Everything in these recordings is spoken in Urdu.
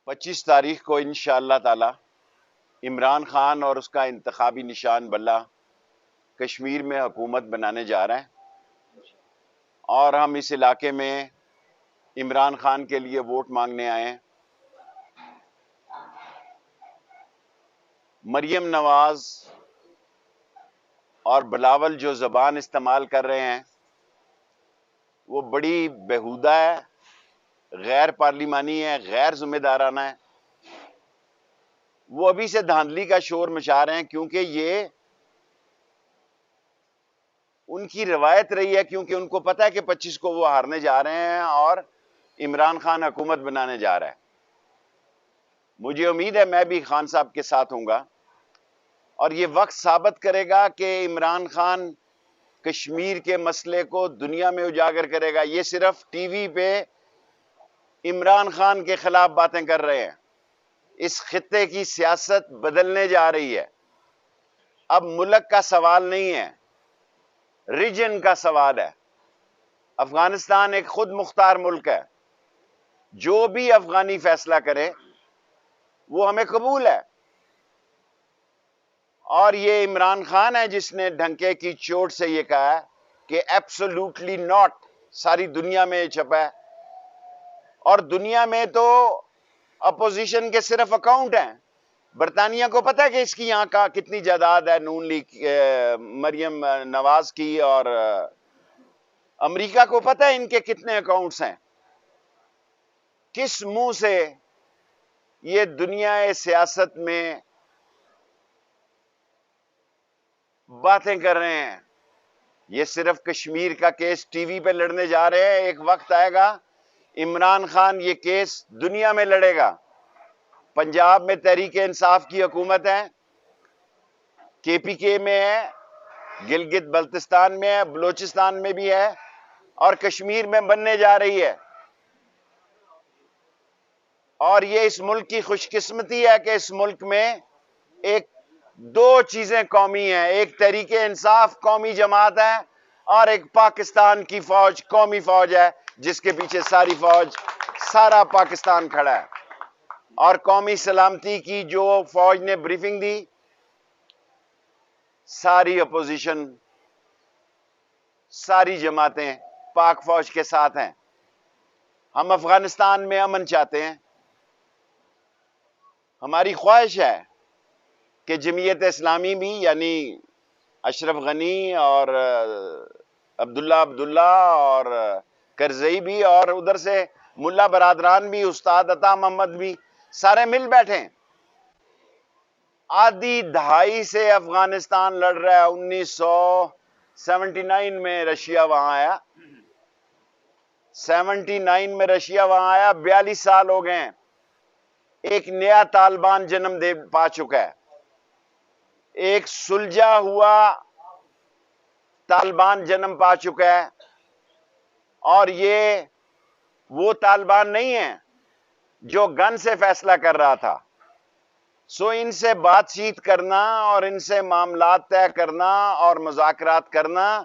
25 تاریخ کو انشاءاللہ تعالی عمران خان اور اس کا انتخابی نشان بلہ کشمیر میں حکومت بنانے جا رہے ہیں، اور ہم اس علاقے میں عمران خان کے لیے ووٹ مانگنے آئے ہیں۔ مریم نواز اور بلاول جو زبان استعمال کر رہے ہیں وہ بڑی بیہودہ ہے، غیر پارلیمانی ہے، غیر ذمہ دارانہ ہے۔ وہ ابھی سے دھاندلی کا شور مچا رہے ہیں کیونکہ یہ ان کی روایت رہی ہے، کیونکہ ان کو پتہ ہے کہ 25 کو وہ ہارنے جا رہے ہیں اور عمران خان حکومت بنانے جا رہا ہے۔ مجھے امید ہے میں بھی خان صاحب کے ساتھ ہوں گا، اور یہ وقت ثابت کرے گا کہ عمران خان کشمیر کے مسئلے کو دنیا میں اجاگر کرے گا۔ یہ صرف ٹی وی پہ عمران خان کے خلاف باتیں کر رہے ہیں۔ اس خطے کی سیاست بدلنے جا رہی ہے۔ اب ملک کا سوال نہیں ہے، ریجن کا سوال ہے۔ افغانستان ایک خود مختار ملک ہے، جو بھی افغانی فیصلہ کرے وہ ہمیں قبول ہے۔ اور یہ عمران خان ہے جس نے ڈھنکے کی چوٹ سے یہ کہا ہے کہ ایبسولوٹلی ناٹ، ساری دنیا میں یہ چھپا ہے۔ اور دنیا میں تو اپوزیشن کے صرف اکاؤنٹ ہیں۔ برطانیہ کو پتہ ہے کہ اس کی یہاں کا کتنی جائیداد ہے، نون لیگ مریم نواز کی، اور امریکہ کو پتہ ہے ان کے کتنے اکاؤنٹس ہیں۔ کس منہ سے یہ دنیا سیاست میں باتیں کر رہے ہیں؟ یہ صرف کشمیر کا کیس ٹی وی پہ لڑنے جا رہے ہیں۔ ایک وقت آئے گا عمران خان یہ کیس دنیا میں لڑے گا۔ پنجاب میں تحریک انصاف کی حکومت ہے، کے پی کے میں ہے، گلگت بلتستان میں ہے، بلوچستان میں بھی ہے، اور کشمیر میں بننے جا رہی ہے۔ اور یہ اس ملک کی خوش قسمتی ہے کہ اس ملک میں ایک دو چیزیں قومی ہیں، ایک تحریک انصاف قومی جماعت ہے، اور ایک پاکستان کی فوج قومی فوج ہے، جس کے پیچھے ساری فوج، سارا پاکستان کھڑا ہے۔ اور قومی سلامتی کی جو فوج نے بریفنگ دی، ساری اپوزیشن، ساری جماعتیں پاک فوج کے ساتھ ہیں۔ ہم افغانستان میں امن چاہتے ہیں۔ ہماری خواہش ہے کہ جمعیت اسلامی بھی، یعنی اشرف غنی اور عبداللہ اور کرزئی بھی، اور ادھر سے ملا برادران بھی، استاد عطا محمد بھی، سارے مل بیٹھیں۔ آدھی دہائی سے افغانستان لڑ رہا ہے۔ 1979 میں رشیا وہاں آیا، 79 میں رشیا وہاں آیا، 42 سال ہو گئے ہیں۔ ایک نیا طالبان جنم دے پا چکا ہے، ایک سلجھا ہوا طالبان جنم پا چکا ہے، اور یہ وہ طالبان نہیں ہے جو گن سے فیصلہ کر رہا تھا۔ سو ان سے بات چیت کرنا اور ان سے معاملات طے کرنا اور مذاکرات کرنا،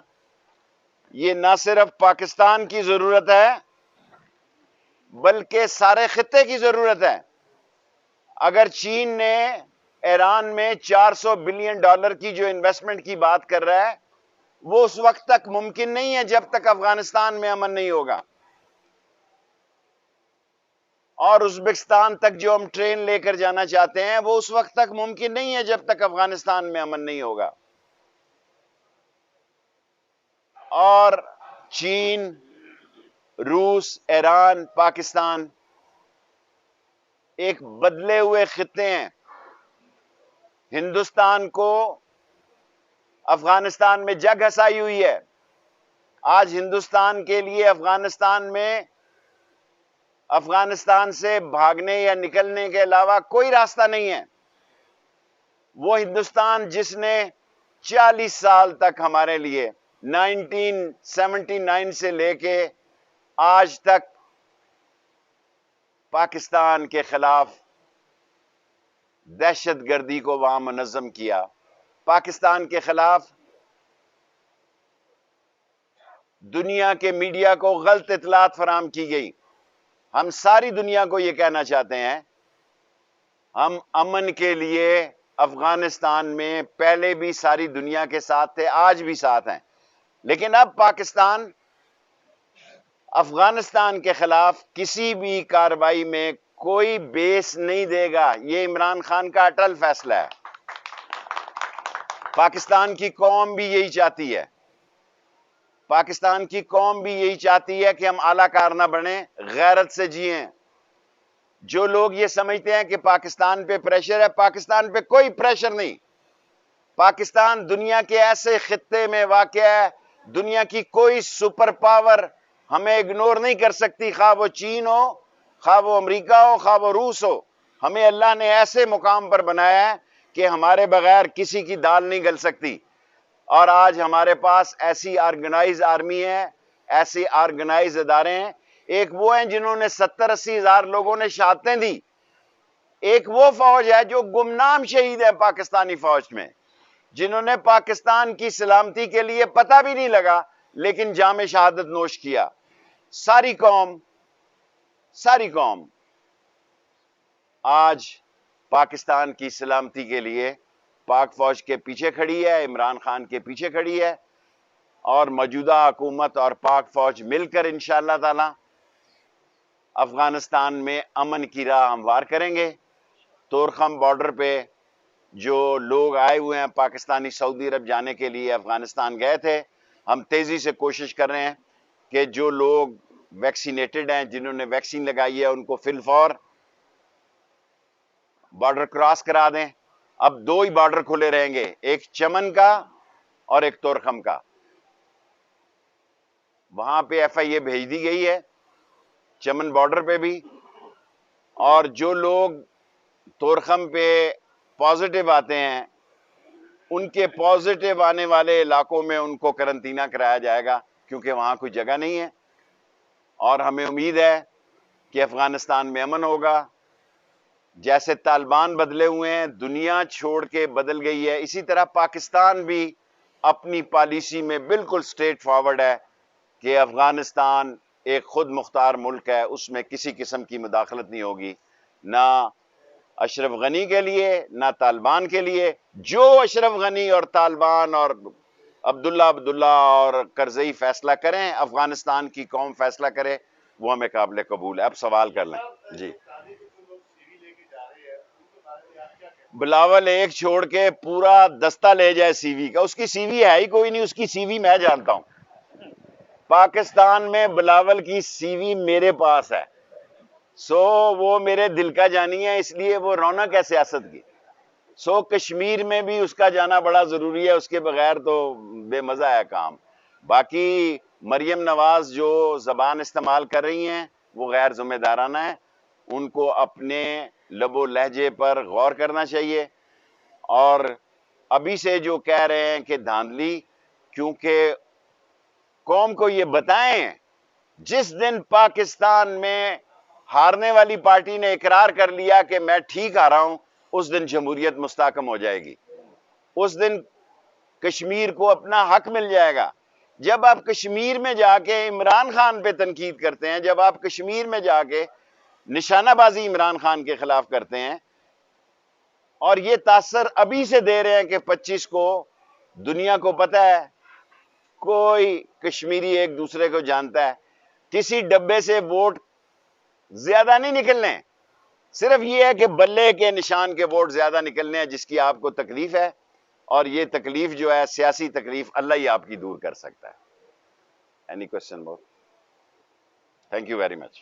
یہ نہ صرف پاکستان کی ضرورت ہے بلکہ سارے خطے کی ضرورت ہے۔ اگر چین نے ایران میں $400 بلین کی جو انویسٹمنٹ کی بات کر رہا ہے، وہ اس وقت تک ممکن نہیں ہے جب تک افغانستان میں امن نہیں ہوگا۔ اور ازبکستان تک جو ہم ٹرین لے کر جانا چاہتے ہیں، وہ اس وقت تک ممکن نہیں ہے جب تک افغانستان میں امن نہیں ہوگا۔ اور چین، روس، ایران، پاکستان ایک بدلے ہوئے خطے ہیں۔ ہندوستان کو افغانستان میں جنگ ہنسائی ہوئی ہے۔ آج ہندوستان کے لیے افغانستان سے بھاگنے یا نکلنے کے علاوہ کوئی راستہ نہیں ہے۔ وہ ہندوستان جس نے 40 سال تک ہمارے لیے، 1979 سے لے کے آج تک پاکستان کے خلاف دہشت گردی کو وہاں منظم کیا، پاکستان کے خلاف دنیا کے میڈیا کو غلط اطلاعات فراہم کی گئی۔ ہم ساری دنیا کو یہ کہنا چاہتے ہیں ہم امن کے لیے افغانستان میں پہلے بھی ساری دنیا کے ساتھ تھے، آج بھی ساتھ ہیں، لیکن اب پاکستان افغانستان کے خلاف کسی بھی کارروائی میں کوئی بیس نہیں دے گا۔ یہ عمران خان کا اٹل فیصلہ ہے۔ پاکستان کی قوم بھی یہی چاہتی ہے، پاکستان کی قوم بھی یہی چاہتی ہے کہ ہم اعلیٰ کار نہ بنیں، غیرت سے جئیں۔ جو لوگ یہ سمجھتے ہیں کہ پاکستان پہ پریشر ہے، پاکستان پہ کوئی پریشر نہیں۔ پاکستان دنیا کے ایسے خطے میں واقع ہے، دنیا کی کوئی سپر پاور ہمیں اگنور نہیں کر سکتی، خواہ وہ چین ہو، خواہ وہ امریکہ ہو، خواہ وہ روس ہو۔ ہمیں اللہ نے ایسے مقام پر بنایا ہے کہ ہمارے بغیر کسی کی دال نہیں گل سکتی، اور آج ہمارے پاس ایسی آرگنائز آرمی ہے، ایسی آرگنائز ادارے ہیں۔ ایک وہ ہیں جنہوں نے 70-80 ہزار لوگوں نے شہادتیں دی، ایک وہ فوج ہے جو گمنام شہید ہے پاکستانی فوج میں، جنہوں نے پاکستان کی سلامتی کے لیے پتہ بھی نہیں لگا لیکن جام شہادت نوش کیا۔ ساری قوم آج پاکستان کی سلامتی کے لیے پاک فوج کے پیچھے کھڑی ہے، عمران خان کے پیچھے کھڑی ہے، اور موجودہ حکومت اور پاک فوج مل کر انشاءاللہ تعالی افغانستان میں امن کی راہ ہموار کریں گے۔ تورخم بارڈر پہ جو لوگ آئے ہوئے ہیں پاکستانی سعودی عرب جانے کے لیے افغانستان گئے تھے، ہم تیزی سے کوشش کر رہے ہیں کہ جو لوگ ویکسینیٹڈ ہیں، جنہوں نے ویکسین لگائی ہے، ان کو فی الفور بارڈر کراس کرا دیں۔ اب 2 ہی بارڈر کھلے رہیں گے، ایک چمن کا اور ایک تورخم کا۔ وہاں پہ FIA بھیج دی گئی ہے، چمن بارڈر پہ بھی، اور جو لوگ تورخم پہ پازیٹیو آتے ہیں ان کے پازیٹیو آنے والے علاقوں میں ان کو قرنطینہ کرایا جائے گا، کیونکہ وہاں کوئی جگہ نہیں ہے، اور ہمیں امید ہے کہ افغانستان میں امن ہوگا۔ جیسے طالبان بدلے ہوئے ہیں، دنیا چھوڑ کے بدل گئی ہے، اسی طرح پاکستان بھی اپنی پالیسی میں بالکل سٹریٹ فارورڈ ہے کہ افغانستان ایک خود مختار ملک ہے، اس میں کسی قسم کی مداخلت نہیں ہوگی، نہ اشرف غنی کے لیے نہ طالبان کے لیے۔ جو اشرف غنی اور طالبان اور عبداللہ اور کرزئی فیصلہ کریں، افغانستان کی قوم فیصلہ کرے، وہ ہمیں قابل قبول ہے۔ اب سوال کر لیں جی۔ بلاول ایک چھوڑ کے پورا دستہ لے جائے سی وی کا، اس کی سی وی ہے ہی کوئی نہیں، اس کی سی وی میں جانتا ہوں۔ پاکستان میں بلاول کی سی وی میرے پاس ہے، وہ میرے دل کا جانی ہے، اس لیے وہ رونق ہے سیاست کی۔ کشمیر میں بھی اس کا جانا بڑا ضروری ہے، اس کے بغیر تو بے مزہ ہے کام۔ باقی مریم نواز جو زبان استعمال کر رہی ہیں وہ غیر ذمہ دارانہ ہے، ان کو اپنے لب و لہجے پر غور کرنا چاہیے، اور ابھی سے جو کہہ رہے ہیں کہ دھاندلی، کیونکہ قوم کو یہ بتائیں جس دن پاکستان میں ہارنے والی پارٹی نے اقرار کر لیا کہ میں ٹھیک آ رہا ہوں، اس دن جمہوریت مستحکم ہو جائے گی، اس دن کشمیر کو اپنا حق مل جائے گا۔ جب آپ کشمیر میں جا کے عمران خان پہ تنقید کرتے ہیں، جب آپ کشمیر میں جا کے نشانہ بازی عمران خان کے خلاف کرتے ہیں، اور یہ تاثر ابھی سے دے رہے ہیں کہ 25 کو دنیا کو پتہ ہے، کوئی کشمیری ایک دوسرے کو جانتا ہے، کسی ڈبے سے ووٹ زیادہ نہیں نکلنے، صرف یہ ہے کہ بلے کے نشان کے ووٹ زیادہ نکلنے ہیں، جس کی آپ کو تکلیف ہے، اور یہ تکلیف جو ہے سیاسی تکلیف اللہ ہی آپ کی دور کر سکتا ہے۔ اینی کوسچن بہت؟ Thank you very much.